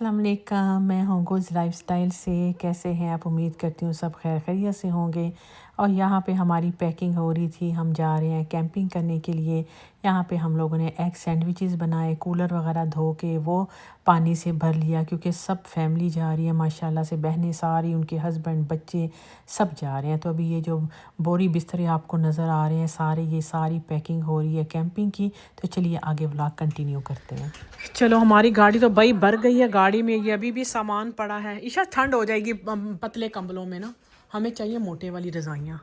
अस्सलाम वालेकुम, मैं हूँ गुज लाइफस्टाइल से। कैसे हैं आप? उम्मीद करती हूँ सब खैर खैरियत से होंगे। और यहाँ पे हमारी पैकिंग हो रही थी, हम जा रहे हैं कैंपिंग करने के लिए। यहाँ पे हम लोगों ने एग सैंडविचेस बनाए, कूलर वगैरह धो के वो पानी से भर लिया क्योंकि सब फैमिली जा रही है माशाल्लाह से, बहनें सारी, उनके हस्बैंड, बच्चे सब जा रहे हैं। तो अभी ये जो बोरी बिस्तरे आपको नज़र आ रहे हैं सारे, ये सारी पैकिंग हो रही है कैंपिंग की। तो चलिए आगे व्लॉग कंटिन्यू करते हैं। चलो, हमारी गाड़ी तो भाई भर गई है। गाड़ी में ये अभी भी सामान पड़ा है। ईशा ठंड हो जाएगी पतले कंबलों में ना, हमें चाहिए मोटे वाली रज़ाइयाँ।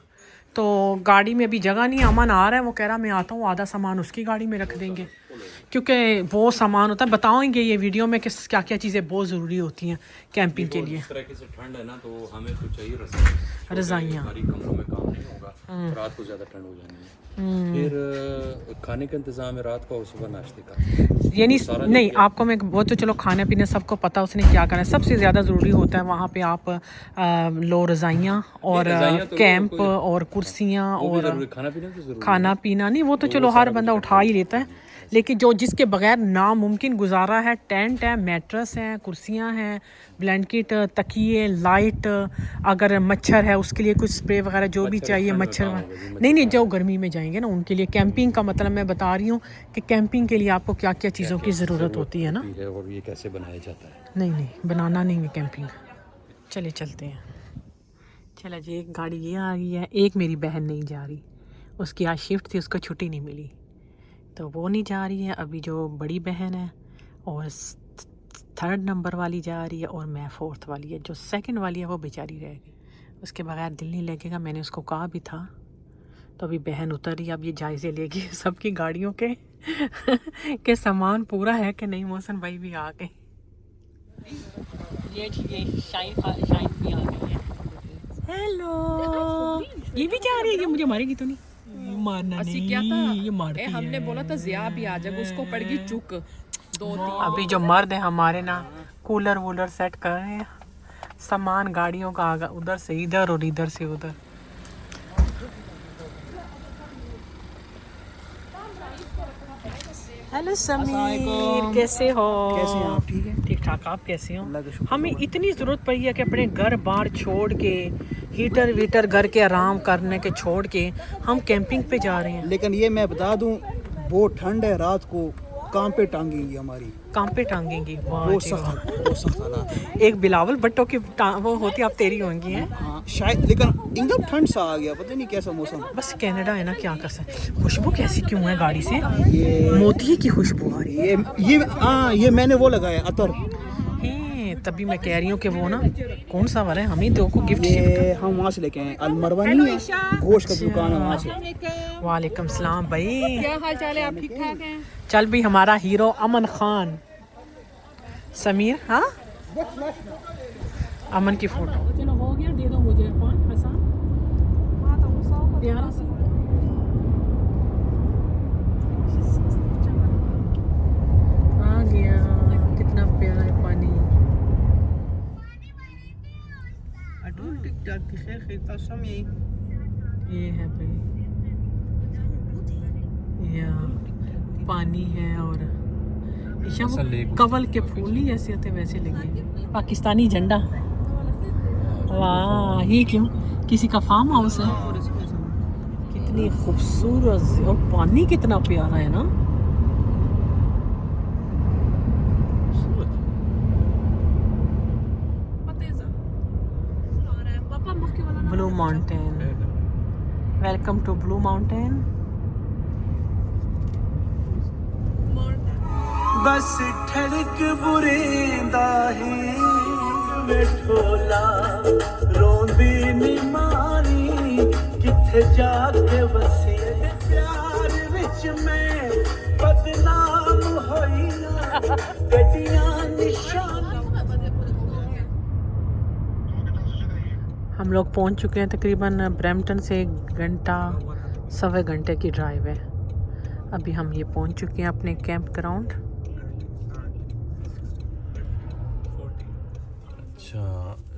तो गाड़ी में अभी जगह नहीं। अमन आ रहा है, वो कह रहा मैं आता हूँ, आधा सामान उसकी गाड़ी में रख देंगे क्योंकि वो सामान होता है। बताएंगे ये वीडियो में कि क्या क्या चीज़ें बहुत ज़रूरी होती हैं कैंपिंग के लिए। इस तरह से ठंड है ना, तो हमें तो चाहिए रज़ाइयाँ। कमरों में काम नहीं होगा, रात को ज़्यादा ठंड हो जानी है। फिर खाने का इंतज़ाम है रात को और सुबह नाश्ते का, यानी तो नहीं, आपको मैं वो तो चलो खाने पीने सबको पता उसने क्या करना है। सबसे ज़्यादा ज़रूरी होता है वहाँ पे आप लो रज़ाइयाँ और तो कैंप और कुर्सियाँ और खाना पीना तो ज़रूरी खाना पीना। नहीं, वो तो चलो हर बंदा उठा ही लेता है, लेकिन जो जिसके बगैर नामुमकिन गुजारा है, टेंट है, मैट्रेस हैं, कुर्सियाँ हैं, ब्लैंकेट, तकिए, लाइट, अगर मच्छर है उसके लिए कुछ स्प्रे वगैरह जो भी चाहिए मच्छर। नहीं, जो गर्मी में जाएंगे ना उनके लिए। कैंपिंग का मतलब मैं बता रही हूँ कि कैंपिंग के लिए आपको क्या क्या चीज़ों की ज़रूरत होती है ना। और ये कैसे बनाया जाता है? नहीं, बनाना नहीं है कैंपिंग। चले चलते हैं। चला जी, एक गाड़ी ये आ गई है। एक मेरी बहन नहीं जा रही, उसकी आज शिफ्ट थी, उसको छुट्टी नहीं मिली तो वो नहीं जा रही है। अभी जो बड़ी बहन है और 3rd नंबर वाली जा रही है और मैं 4th वाली है। जो 2nd वाली है वो बेचारी रह गई, उसके बगैर दिल नहीं लगेगा। मैंने उसको कहा भी था। तो अभी बहन उतर रही है, अब ये जायज़े लेगी सबकी गाड़ियों के सामान पूरा है कि नहीं। मोहसन भाई भी आ गए, ये शाइन भी आ गई है। हेलो, ये भी जा रही है। ये मुझे मारेगी तो नहीं? मारना नहीं, क्या था? ये मारती है। हमने बोला था ज़िया भी आ जाएगा, उसको पड़ गई चुक 2-3। अभी जो मर्द है हमारे ना कूलर वूलर सेट कर रहे हैं, सामान गाड़ियों का आगा उधर से इधर और इधर से उधर। हेलो समीर, कैसे हो? कैसे हैं आप? ठीक है, ठीक ठाक। आप कैसे हो? अल्लाह का शुक्र। हमें इतनी ज़रूरत पड़ी है कि अपने घर बार छोड़ के, हीटर वीटर घर के आराम करने के छोड़ के हम कैंपिंग पे जा रहे हैं। लेकिन ये मैं बता दूं, बहुत ठंड है, रात को काम पे टांगेंगी हमारी, काम पे टांगेंगी। वाह बहुत जी वाह। सख्त हालात है। एक बिलावल भट्टो की वो होती, आप तेरी होंगी हैं। हाँ शायद, लेकिन एकदम ठंड सा आ गया, पता नहीं कैसा मौसम। बस कनाडा है ना, क्या कर सकते। खुशबू कैसी क्यों है गाड़ी से? ये मोती की खुशबू आ रही है। ये मैंने वो लगाया अतर। तभी मैं कह रही हूँ कि वो ना कौन सा वाला है, हमें दो को गिफ्ट ये हम वहाँ से लेके आए, अलमरवा नहीं है, गोश्त का दुकान है वहाँ से। वालेकुम सलाम भाई, क्या हाल चाल है? आप ठीक ठाक हैं? चल भी हमारा हीरो अमन खान समीर। हाँ, अमन की फोटो चलो हो गया, दे दो मुझे आ गया। कितना प्यारा है पानी। ये है भाई, या पानी है और कवल के फूल ही ऐसे होते वैसे लगे। पाकिस्तानी झंडा। वाह, ये क्यों? किसी का फार्म हाउस है। कितनी खूबसूरत, और पानी कितना प्यारा है ना। Blue mountain, welcome to blue mountain. बस ठड़क बुरेंदा है मिठोला रोंदी नी मारी किथे जाके बसी प्यार विच मैं बदनाम होई ना गड्डियां निशान। हम लोग पहुंच चुके हैं तकरीबन ब्रैम्पटन से 1 घंटा 1.25 घंटे की ड्राइव है। अभी हम ये पहुंच चुके हैं अपने कैंप ग्राउंड। अच्छा,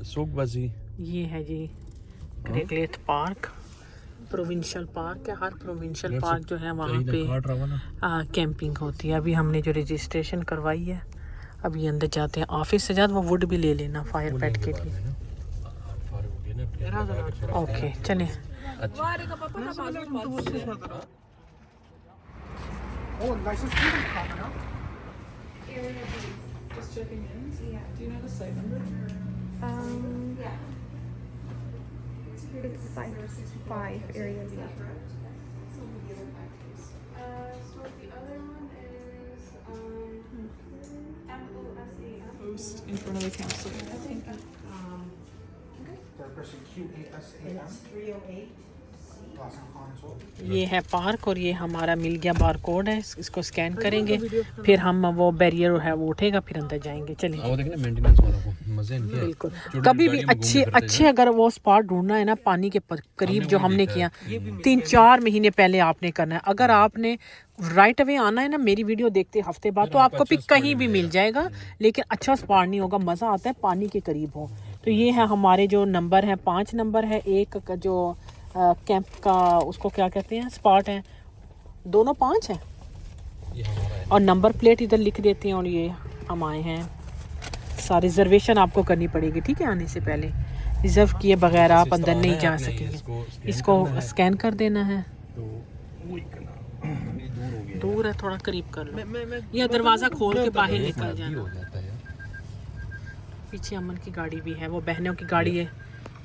सोगबाजी ये है जी क्रेगलेथ पार्क, प्रोविंशियल पार्क है। हर प्रोविंशियल पार्क जो है वहाँ पे कैंपिंग होती है। अभी हमने जो रजिस्ट्रेशन करवाई है, अभी अंदर जाते हैं। ऑफिस से जाते वो वुड भी ले लेना फायर पैट के लिए। ओके चलें। It's site 5 area B. Post in front of the council. ये है पार्क और ये हमारा मिल गया बार कोड है, इसको स्कैन करेंगे फिर हम वो बैरियर है वो उठेगा फिर अंदर जाएंगे। चलिए वो देखना मेंटेनेंस वालों को मजे इनके बिल्कुल। कभी भी अच्छे अगर वो स्पॉट ढूंढना है ना पानी के करीब जो हमने किया 3-4 महीने पहले आपने करना है। अगर आपने राइट अवे आना है ना मेरी वीडियो देखते हफ्ते बाद तो आपको पिक कहीं भी मिल जाएगा, लेकिन अच्छा स्पॉट नहीं होगा। मज़ा आता है पानी के करीब हो। तो ये है हमारे जो नंबर है 5 नंबर है, एक जो कैंप का उसको क्या कहते हैं स्पॉट है, दोनों 5 हैं और नंबर प्लेट इधर लिख देते हैं। और ये हम आए हैं, सारी रिजर्वेशन आपको करनी पड़ेगी ठीक है आने से पहले, रिजर्व किए बगैर आप अंदर नहीं जा सकेंगे। इसको स्कैन कर देना है। दूर है थोड़ा करीब कर लो, ये दरवाज़ा खोल के बाहर निकल जाना। पीछे अमन की गाड़ी भी है, वो बहनों की गाड़ी है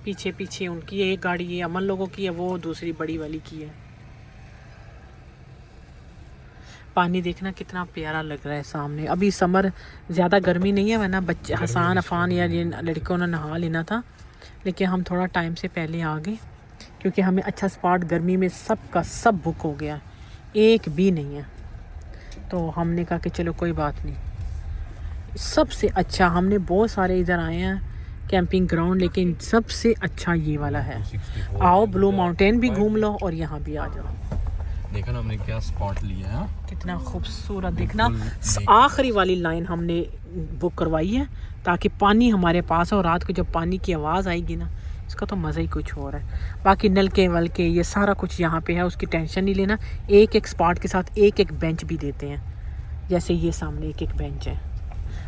पीछे पीछे उनकी एक गाड़ी है, अमन लोगों की है, वो दूसरी बड़ी वाली की है। पानी देखना कितना प्यारा लग रहा है सामने। अभी समर ज़्यादा गर्मी नहीं है वरना बच्चे हसान अफान या जिन लड़कों ने नहा लेना था, लेकिन हम थोड़ा टाइम से पहले आ गए क्योंकि हमें अच्छा स्पॉट गर्मी में सब का सब बुक हो गया, एक भी नहीं है। तो हमने कहा कि चलो कोई बात नहीं, सबसे अच्छा हमने बहुत सारे इधर आए हैं कैंपिंग ग्राउंड, लेकिन सबसे अच्छा ये वाला है। आओ ब्लू माउंटेन भी घूम लो और यहाँ भी आ जाओ। देखा ना हमने क्या स्पॉट लिया है, कितना खूबसूरत। देखना आखिरी वाली लाइन हमने बुक करवाई है ताकि पानी हमारे पास हो। रात को जब पानी की आवाज़ आएगी ना इसका तो मज़ा ही कुछ और है। बाकी नलके वलके ये सारा कुछ यहाँ पे है, उसकी टेंशन नहीं लेना। एक एक स्पॉट के साथ एक एक बेंच भी देते हैं, जैसे ये सामने एक एक बेंच है।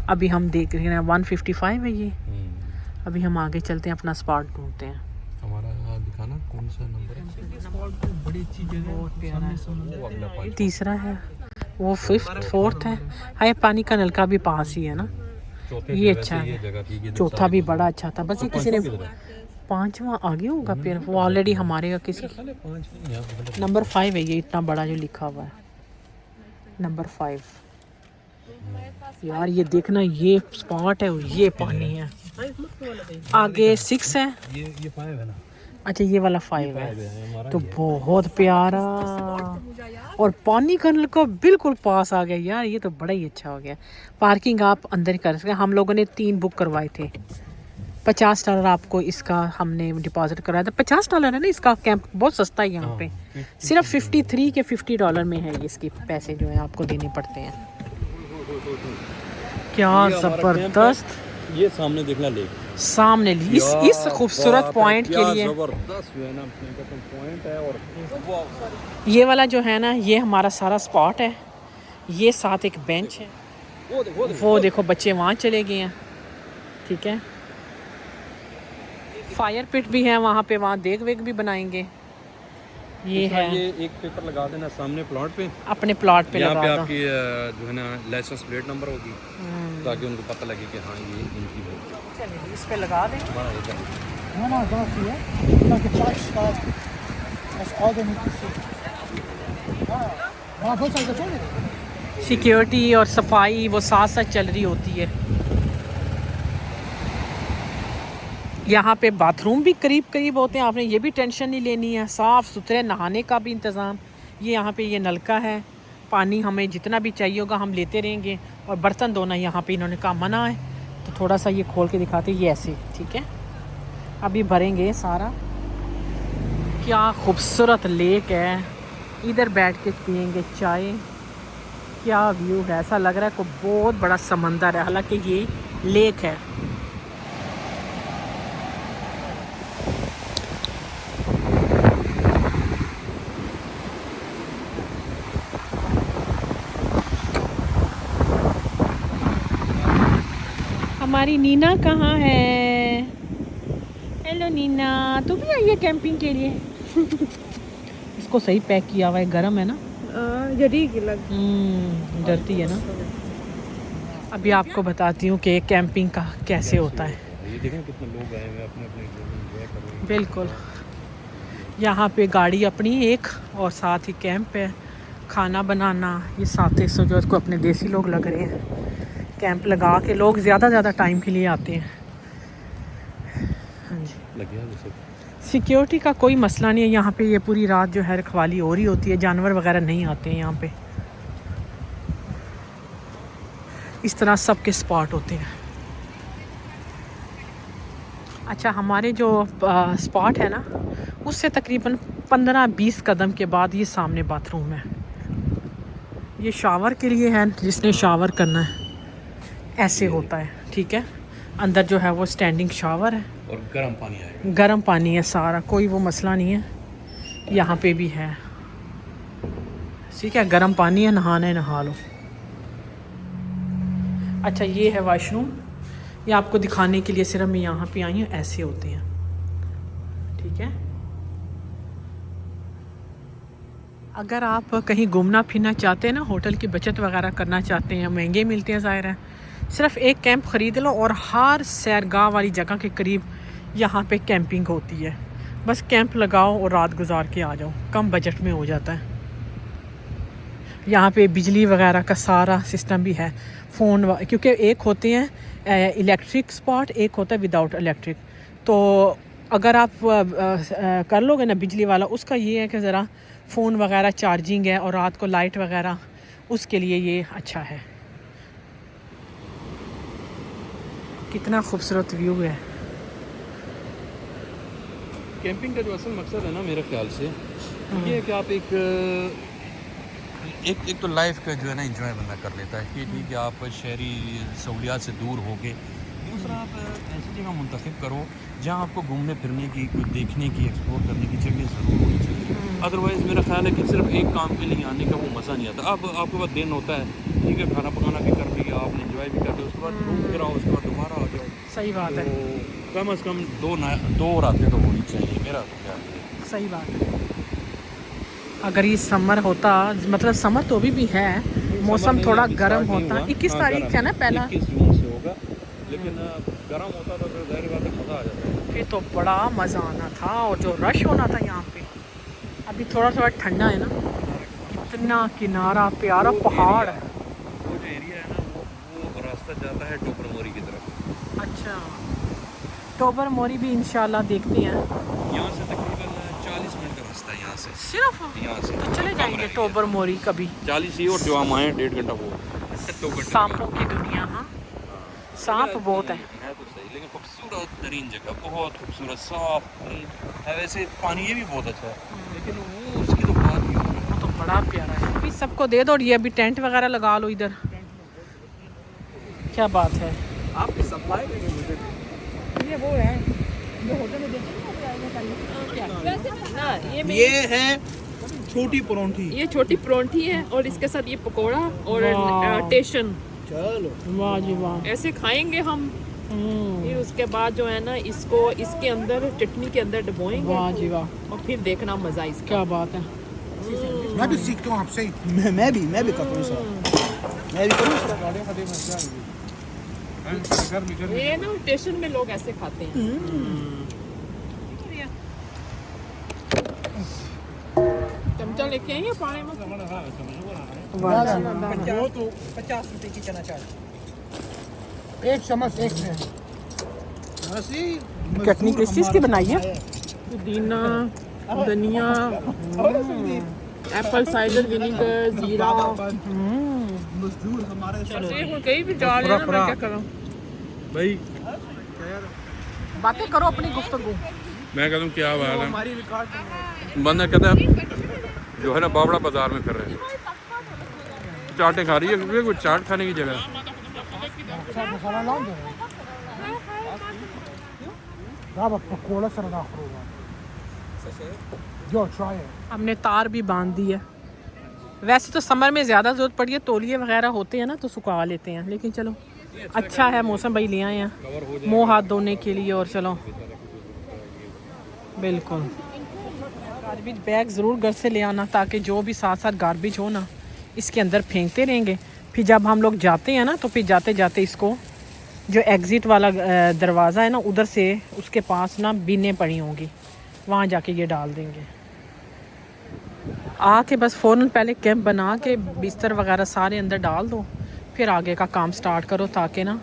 अभी हम देख रहे हैं 155 है ये। अभी हम आगे चलते हैं, अपना स्पॉट ढूंढते हैं। हमारा यहाँ दिखाना कौन सा नंबर है। बड़ी अच्छी जगह बहुत प्यारा है। वो अगला 5 तीसरा है, वो 5th 4th है। हाय पानी का नलका भी पास ही है ना, ये अच्छा है। चौथा भी बड़ा अच्छा था, बस ये किसी ने 5वां आगे होगा फिर वो ऑलरेडी हमारे का किसी नंबर 5 है ये, इतना बड़ा जो लिखा हुआ है नंबर 5। यार ये देखना ये स्पॉट है, ये पानी है। आगे 6 है, ये 5 है ना। अच्छा ये वाला 5 है तो बहुत प्यारा। और पानी का नलका बिल्कुल पास आ गया यार, ये तो बड़ा ही अच्छा हो गया। पार्किंग आप अंदर ही कर सकते। हम लोगों ने 3 बुक करवाए थे। $50 आपको इसका हमने डिपॉजिट कराया था। $50 है ना इसका। कैंप बहुत सस्ता है यहाँ पे, सिर्फ 53 के $50 में है इसके पैसे जो है आपको देने पड़ते हैं। क्या ज़बरदस्त। ये सामने देखना लेक, सामने इस खूबसूरत पॉइंट के लिए जबरदस्त जो है ना अपने पॉइंट है। और ये वाला जो है ना ये हमारा सारा स्पॉट है। ये साथ एक बेंच है, वो देखो बच्चे वहाँ चले गए हैं ठीक है। फायर पिट भी है वहाँ पे, वहाँ देख वेग भी बनाएंगे। ये है ये एक पेपर लगा देना सामने प्लॉट पे, अपने प्लॉट पे यहाँ लगा पे दो। आपकी जो है ना लाइसेंस प्लेट नंबर होगी ताकि उनको पता लगे कि हाँ ये इनकी है। चलिए इस पे लगा दें। Mama darf hier, like a charge start. That's all they need to see. हाँ बहुत सारी बच्चों सिक्योरिटी और सफाई वो साथ साथ चल रही होती है। यहाँ पे बाथरूम भी करीब करीब होते हैं, आपने ये भी टेंशन नहीं लेनी है। साफ़ सुथरे नहाने का भी इंतज़ाम। ये यहाँ पे ये नलका है, पानी हमें जितना भी चाहिए होगा हम लेते रहेंगे। और बर्तन धोना यहाँ पे इन्होंने कहा मना है, तो थोड़ा सा ये खोल के दिखाते ये ऐसे ठीक है। अभी भरेंगे सारा। क्या खूबसूरत लेक है, इधर बैठ के पियेंगे चाय। क्या व्यू है, ऐसा लग रहा है कोई बहुत बड़ा समंदर है, हालांकि ये लेक है। हमारी नीना कहाँ है? हेलो नीना, तू भी आई है कैंपिंग के लिए? इसको सही पैक किया हुआ है, गर्म है ना? डरती है ना। अभी आपको बताती हूँ कि कैंपिंग का कैसे होता है। ये देखें कितने लोग आए हुए अपने अपने एंजॉय कर रहे हैं। बिल्कुल, यहाँ पे गाड़ी अपनी एक और साथ ही कैंप है, खाना बनाना। ये साथ ही जो इसको अपने देसी लोग लग रहे हैं। कैंप लगा के लोग ज़्यादा टाइम के लिए आते हैं। हाँ जी, लग गया जैसे सिक्योरिटी का कोई मसला नहीं है यहाँ पे। ये पूरी रात जो है रखवाली हो रही होती है, जानवर वगैरह नहीं आते हैं यहाँ पे। इस तरह सबके स्पॉट होते हैं। अच्छा, हमारे जो स्पॉट है ना, उससे तकरीबन 15-20 कदम के बाद ये सामने बाथरूम है। ये शावर के लिए है, जिसने शावर करना है ऐसे होता है, ठीक है। अंदर जो है वो स्टैंडिंग शावर है और गर्म पानी आएगा। गर्म पानी है सारा, कोई वो मसला नहीं है। यहाँ पे भी है, ठीक है, गर्म पानी है, नहाना है नहा लो। अच्छा, ये है वॉशरूम। ये आपको दिखाने के लिए सिर्फ मैं यहाँ पे आई हूँ, ऐसे होते हैं, ठीक है। अगर आप कहीं घूमना फिरना चाहते हैं ना, होटल की बचत वगैरह करना चाहते हैं, महंगे मिलते हैं ज़ाहिर है, सिर्फ एक कैंप ख़रीद लो और हर सैरगाह वाली जगह के करीब यहाँ पे कैंपिंग होती है। बस कैंप लगाओ और रात गुजार के आ जाओ, कम बजट में हो जाता है। यहाँ पे बिजली वगैरह का सारा सिस्टम भी है। फ़ोन क्योंकि एक होते हैं इलेक्ट्रिक स्पॉट, एक होता है विदाउट इलेक्ट्रिक। तो अगर आप कर लोगे ना बिजली वाला, उसका ये है कि ज़रा फ़ोन वगैरह चार्जिंग है और रात को लाइट वगैरह, उसके लिए ये अच्छा है। कितना खूबसूरत व्यू है। कैंपिंग का जो असल मकसद है ना मेरे ख्याल से ये है कि आप एक तो लाइफ का जो है ना एंजॉय बंदा कर लेता है कि ठीक है आप शहरी सहूलियात से दूर हो गए। दूसरा, आप ऐसी जगह मुंतखब करो जहाँ आपको घूमने फिरने की, कुछ देखने की, एक्सप्लोर करने की जगह ज़रूर होनी चाहिए। अदरवाइज़ मेरा ख्याल है कि सिर्फ एक काम के लिए आने का वो मज़ा नहीं आता। अब आपके पास दिन होता है, ठीक है, खाना पकाना भी कर लिया आपने, एंजॉय भी कर लिया, उसके बाद घूम फिर आओ, उसके बाद दोबारा आ जाओ। सही बात है, तो कम से कम दो रातें तो होनी चाहिए मेरा ख्याल है। सही बात है। अगर ये समर होता, मतलब समर तो अभी भी है, मौसम थोड़ा गर्म होता। 21 तारीख है ना, पहला 21 जून से होगा, लेकिन गर्म होता तो फिर ज़ाहिर बात है मज़ा आ जाता। फिर तो बड़ा मज़ा आना था और जो रश होना था यहाँ पे। अभी थोड़ा ठंडा है ना, कितना किनारा प्यारा पहाड़ है। वो जो एरिया है ना, वो रास्ता जाता है टोपर मोरी की तरफ। अच्छा, टोबर मोरी भी इंशाल्लाह देखते हैं। यहाँ से तकरीबन 40 मिनट का रास्ता है यहाँ से, सिर्फ यहाँ से तो चले जाएंगे टोबर मोरी कभी। 40 ही, और जो हम आए 1.5 घंटा वो सांपों की दुनिया। हाँ, सांप बहुत है तो सही, लेकिन खूबसूरत तरीन जगह, बहुत खूबसूरत, साफ है। वैसे पानी ये भी बहुत अच्छा है, लेकिन वो उसकी तो बात नहीं होगी। वो तो बड़ा प्यारा है। अभी सबको दे दो, ये अभी टेंट वगैरह लगा लो इधर। क्या बात है, आप सप्लाई करेंगे मुझे। ये वो है जो होटल में देते हैं। ये है छोटी परोंठी। ये छोटी परोंठी है और इसके साथ ये पकोड़ा और वाह। टेशन। चलो, वाह जी वाह। ऐसे खाएंगे हम। फिर उसके बाद जो है ना, इसको इसके अंदर चटनी के अंदर डुबोएंगे। वाह जी वाह, और फिर देखना मजा इसका। क्या बात है। मैं भी सीखता हूँ आपसे। मैं भी करता हूँ सर। मैं भी करूँ। ये ना स्टेशन में लोग ऐसे खाते हैं। चमचा लेके आई है पानी में। वो तो 50 रुपए की चना चाट। एक चम्मच एक है। चटनी किस चीज़ की बनाई है? पुदीना, धनिया, एप्पल साइडर विनेगर, जीरा। मजदूर हमारे चलो कहीं भी जा रहे हैं ना, मैं क्या करूँ भाई, बातें करो अपनी गुफ्तगू। मैं कहता हूँ क्या बात है। हमारी रिकॉर्ड बंदा कहता है जो है ना बावड़ा बाजार में कर रहे हैं, चाटें खा रही है, क्योंकि कुछ चाट खाने की जगह है। मसाला लाओ दो। अब पकोड़ा सर दाखिल होगा। जो ट्राई है। हमने तार भी बांध दी है। वैसे तो समर में ज़्यादा ज़रूरत पड़ी है, तौलिए वगैरह होते हैं ना तो सुखा लेते हैं, लेकिन चलो अच्छा है मौसम भाई ले आए हैं मुँह हाथ धोने के लिए। और चलो बिल्कुल गार्बेज बैग ज़रूर घर से ले आना ताकि जो भी साथ साथ गार्बेज हो ना इसके अंदर फेंकते रहेंगे। फिर जब हम लोग जाते हैं ना तो फिर जाते जाते इसको जो एग्ज़िट वाला दरवाज़ा है ना उधर से उसके पास ना बिनें पड़ी होंगी, वहाँ जाके ये डाल देंगे। आके बस फ़ौरन पहले कैंप बना के बिस्तर वगैरह सारे अंदर डाल दो, फिर आगे का काम स्टार्ट करो ताकि ना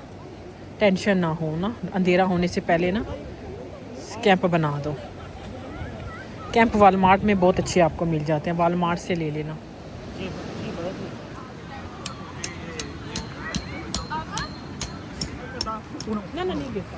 टेंशन ना हो, ना अंधेरा होने से पहले ना कैंप बना दो। कैंप वालमार्ट में बहुत अच्छे आपको मिल जाते हैं, वालमार्ट से ले लेना। ना ना नहीं गिरता।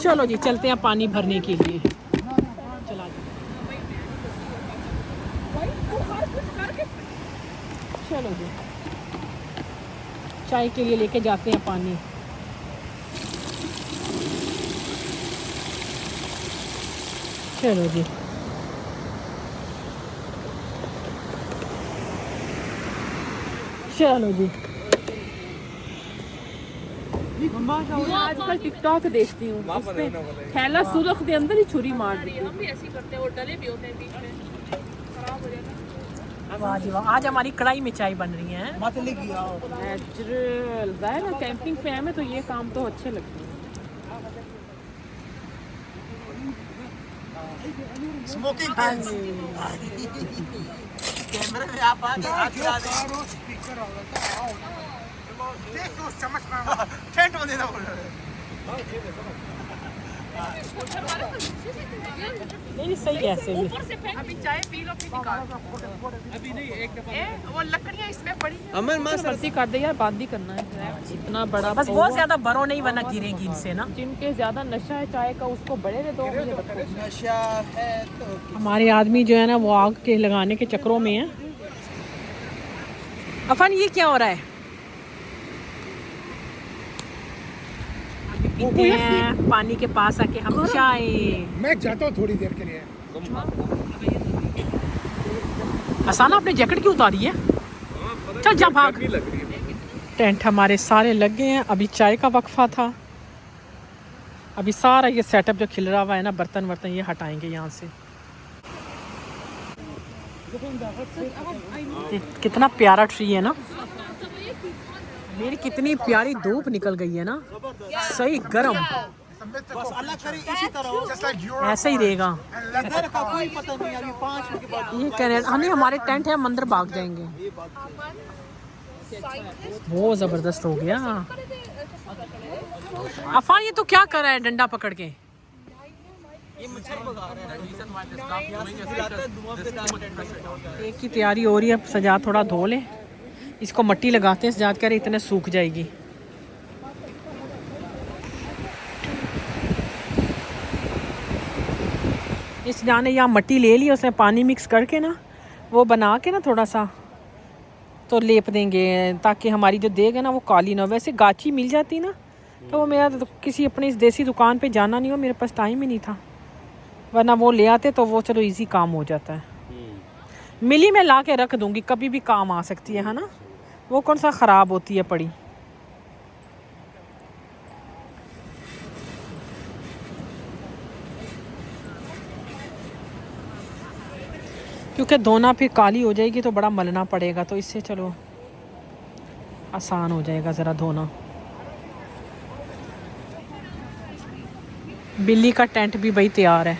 चलो जी चलते हैं पानी भरने के लिए। चला चलो जी चाय के लिए लेके जाते हैं पानी। चलो जी चलो जी। आजकल टिकटॉक देखती हूँ, उसमें थैला सुरख के अंदर ही छुरी मार दी। हम भी ऐसे करते हैं, वो डले भी होते हैं बीच में, खराब हो जाता है। वाह जी वाह, आज हमारी कढ़ाई में चाय बन रही है। नेचुरल जाहिर है, कैंपिंग पे हमें तो ये काम तो अच्छे लगते हैं। स्मोकिंग कैमरे में आप स्पीकर देखो चम्मच में टेंट में देना बोल रहे नहीं सही है ऐसे भी। ऊपर से फेंक, अभी चाय पी लो फिर निकाल। अभी नहीं, एक दफा वो लकड़ियां इसमें पड़ी हैं। अमन मां मर्जी कर दे यार, बात ही करना है। इतना बड़ा बस बहुत ज़्यादा बरो नहीं वरना गिरेगी इनसे ना। जिनके ज्यादा नशा है चाय का उसको बड़े दे दो। नशा है तो हमारे आदमी जो है ना वो आग के लगाने के चक्रों में है। अफन ये क्या हो रहा है? पीते हैं पानी के पास आके हम चाय। मैं जाता हूँ थोड़ी देर के लिए। असाना आपने जैकेट क्यों उतारी है? चल जा भाग। टेंट हमारे सारे लग गए हैं, अभी चाय का वक्फा था। अभी सारा ये सेटअप जो खिल रहा हुआ है ना, बर्तन वर्तन ये हटाएंगे यहाँ से। कितना प्यारा ट्री है ना, मेरी कितनी प्यारी धूप निकल गई है ना, सही गरम। बस अल्लाह करे इसी तरह हो, ऐसे ही रहेगा। इधर का कोई पता नहीं। अभी 5 मिनट के बाद ये कनाडा हमें हमारे टेंट है, हम अंदर भाग जाएंगे। बहुत ज़बरदस्त हो गया। अफान ये तो क्या कर रहा है डंडा पकड़ के? ये मच्छर भगा रहा है। एक की तैयारी हो रही है, सजाद थोड़ा धो ले, इसको मट्टी लगाते हैं। सजाद कह रहे इतने सूख जाएगी। इस जाने यहाँ मट्टी ले ली, उसमें पानी मिक्स करके ना वो बना के ना थोड़ा सा तो लेप देंगे ताकि हमारी जो देग है ना वो काली ना हो। वैसे गाची मिल जाती ना तो वो मेरा तो किसी अपनी इस देसी दुकान पे जाना नहीं हो, मेरे पास टाइम ही नहीं था, वरना वो ले आते तो वो चलो इजी काम हो जाता है। मिली में ला के रख दूंगी, कभी भी काम आ सकती है ना, वो कौन सा ख़राब होती है पड़ी। क्योंकि धोना फिर काली हो जाएगी तो बड़ा मलना पड़ेगा, तो इससे चलो आसान हो जाएगा ज़रा धोना। बिल्ली का टेंट भी भाई तैयार है,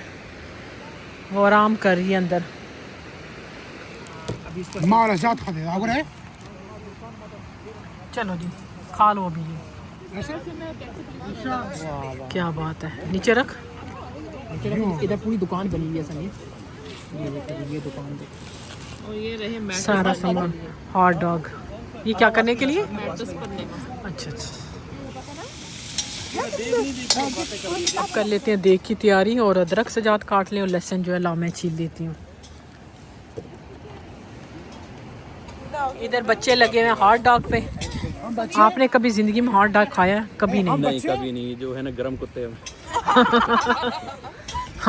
वो आराम कर रही है अंदर। मारा जात खा दे अगर है। चलो जी खा लो अभी ये। क्या बात है, नीचे रख। इधर पूरी दुकान बनी हुई है सनी, ये देखो ये दुकान देखो। और ये रहे मैट्रेस सारा सामान, हॉट डॉग, ये क्या करने के लिए? मैट्रेस बनने में। अच्छा अच्छा। अब कर लेते हैं देग की तैयारी और अदरक सजात काट लें और लहसुन जो है लाओ मैं छील देती हूँ। इधर बच्चे लगे हुए हैं हॉट डॉग पे। आपने कभी जिंदगी में हॉट डॉग खाया है? कभी नहीं। नहीं कभी नहीं, जो है ना गरम कुत्ते हैं।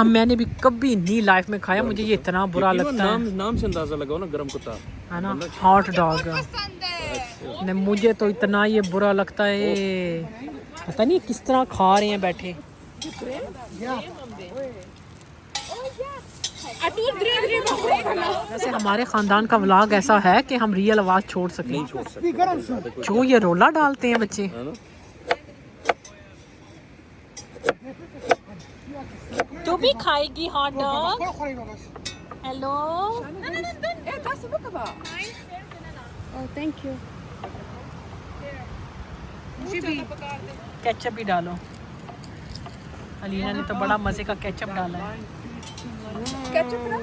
मैंने भी कभी नहीं लाइफ में खाया, मुझे ये इतना बुरा लगता है। नाम से अंदाजा लगाओ ना, गरम कुत्ता है ना, हॉट डॉग। नहीं मुझे तो इतना ये बुरा लगता है, पता नहीं किस तरह खा रहे हैं बैठे। वैसे हमारे खानदान का व्लॉग ऐसा है कि हम रियल आवाज छोड़ सकें। नहीं छोड़ सकते। जो ये रोला डालते हैं बच्चे। तू भी खाएगी hot dog? Hello. Oh, thank you. Ketchup भी डालो। अलीना ने तो बड़ा मजे का केचप डाला है। Ketchup na?